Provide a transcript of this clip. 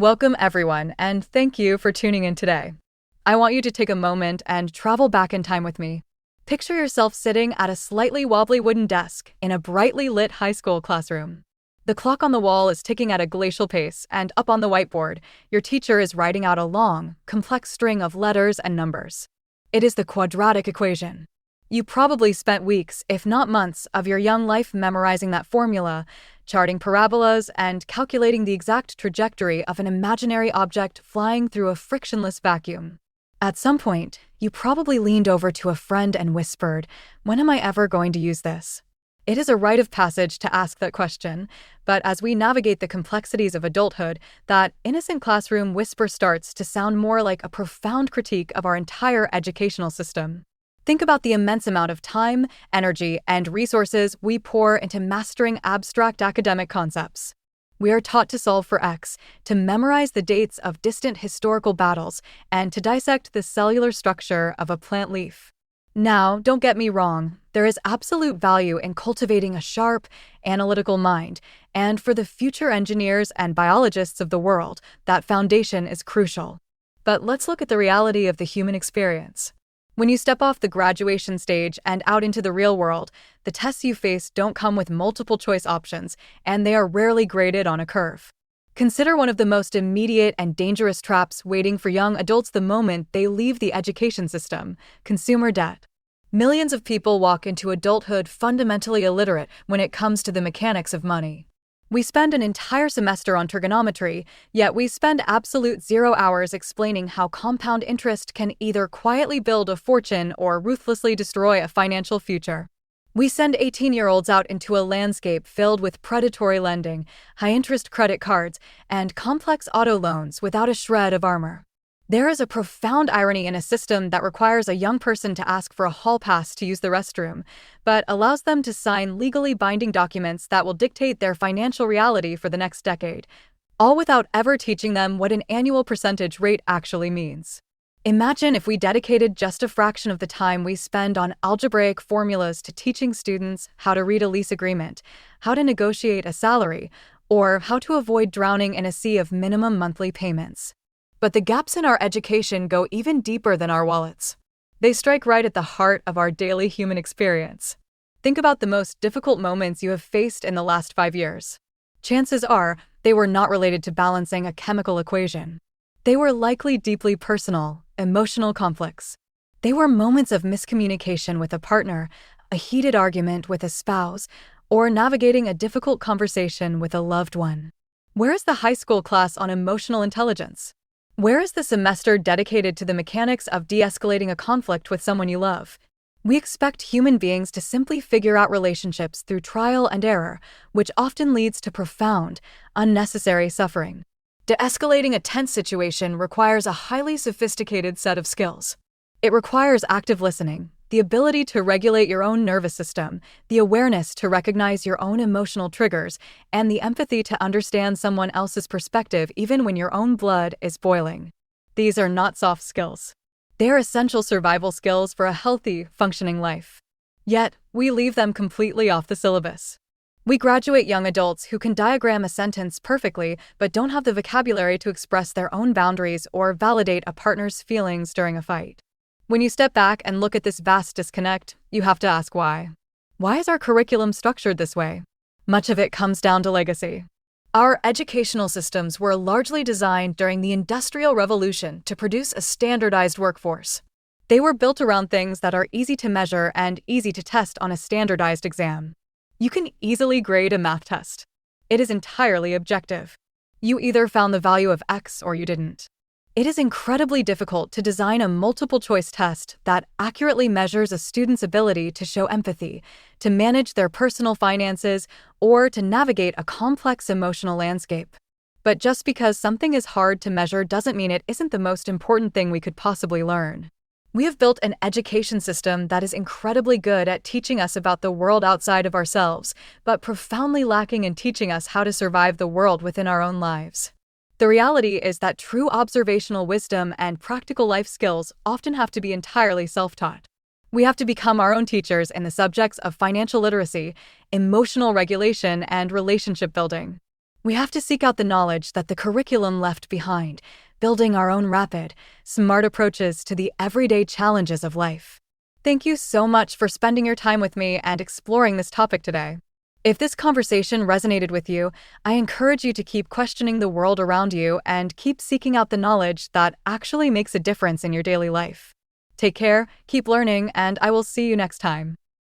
Welcome, everyone, and thank you for tuning in today. I want you to take a moment and travel back in time with me. Picture yourself sitting at a slightly wobbly wooden desk in a brightly lit high school classroom. The clock on the wall is ticking at a glacial pace, and up on the whiteboard, your teacher is writing out a long, complex string of letters and numbers. It is the quadratic equation. You probably spent weeks, if not months, of your young life memorizing that formula, charting parabolas, and calculating the exact trajectory of an imaginary object flying through a frictionless vacuum. At some point, you probably leaned over to a friend and whispered, "When am I ever going to use this?" It is a rite of passage to ask that question, but as we navigate the complexities of adulthood, that innocent classroom whisper starts to sound more like a profound critique of our entire educational system. Think about the immense amount of time, energy, and resources we pour into mastering abstract academic concepts. We are taught to solve for X, to memorize the dates of distant historical battles, and to dissect the cellular structure of a plant leaf. Now, don't get me wrong, there is absolute value in cultivating a sharp, analytical mind, and for the future engineers and biologists of the world, that foundation is crucial. But let's look at the reality of the human experience. When you step off the graduation stage and out into the real world, the tests you face don't come with multiple choice options, and they are rarely graded on a curve. Consider one of the most immediate and dangerous traps waiting for young adults the moment they leave the education system: consumer debt. Millions of people walk into adulthood fundamentally illiterate when it comes to the mechanics of money. We spend an entire semester on trigonometry, yet we spend absolute 0 hours explaining how compound interest can either quietly build a fortune or ruthlessly destroy a financial future. We send 18-year-olds out into a landscape filled with predatory lending, high-interest credit cards, and complex auto loans without a shred of armor. There is a profound irony in a system that requires a young person to ask for a hall pass to use the restroom, but allows them to sign legally binding documents that will dictate their financial reality for the next decade, all without ever teaching them what an annual percentage rate actually means. Imagine if we dedicated just a fraction of the time we spend on algebraic formulas to teaching students how to read a lease agreement, how to negotiate a salary, or how to avoid drowning in a sea of minimum monthly payments. But the gaps in our education go even deeper than our wallets. They strike right at the heart of our daily human experience. Think about the most difficult moments you have faced in the last 5 years. Chances are they were not related to balancing a chemical equation. They were likely deeply personal, emotional conflicts. They were moments of miscommunication with a partner, a heated argument with a spouse, or navigating a difficult conversation with a loved one. Where is the high school class on emotional intelligence? Where is the semester dedicated to the mechanics of de-escalating a conflict with someone you love? We expect human beings to simply figure out relationships through trial and error, which often leads to profound, unnecessary suffering. De-escalating a tense situation requires a highly sophisticated set of skills. It requires active listening, the ability to regulate your own nervous system, the awareness to recognize your own emotional triggers, and the empathy to understand someone else's perspective even when your own blood is boiling. These are not soft skills. They are essential survival skills for a healthy, functioning life. Yet, we leave them completely off the syllabus. We graduate young adults who can diagram a sentence perfectly but don't have the vocabulary to express their own boundaries or validate a partner's feelings during a fight. When you step back and look at this vast disconnect, you have to ask why. Why is our curriculum structured this way? Much of it comes down to legacy. Our educational systems were largely designed during the Industrial Revolution to produce a standardized workforce. They were built around things that are easy to measure and easy to test on a standardized exam. You can easily grade a math test. It is entirely objective. You either found the value of X or you didn't. It is incredibly difficult to design a multiple-choice test that accurately measures a student's ability to show empathy, to manage their personal finances, or to navigate a complex emotional landscape. But just because something is hard to measure doesn't mean it isn't the most important thing we could possibly learn. We have built an education system that is incredibly good at teaching us about the world outside of ourselves, but profoundly lacking in teaching us how to survive the world within our own lives. The reality is that true observational wisdom and practical life skills often have to be entirely self-taught. We have to become our own teachers in the subjects of financial literacy, emotional regulation, and relationship building. We have to seek out the knowledge that the curriculum left behind, building our own rapid, smart approaches to the everyday challenges of life. Thank you so much for spending your time with me and exploring this topic today. If this conversation resonated with you, I encourage you to keep questioning the world around you and keep seeking out the knowledge that actually makes a difference in your daily life. Take care, keep learning, and I will see you next time.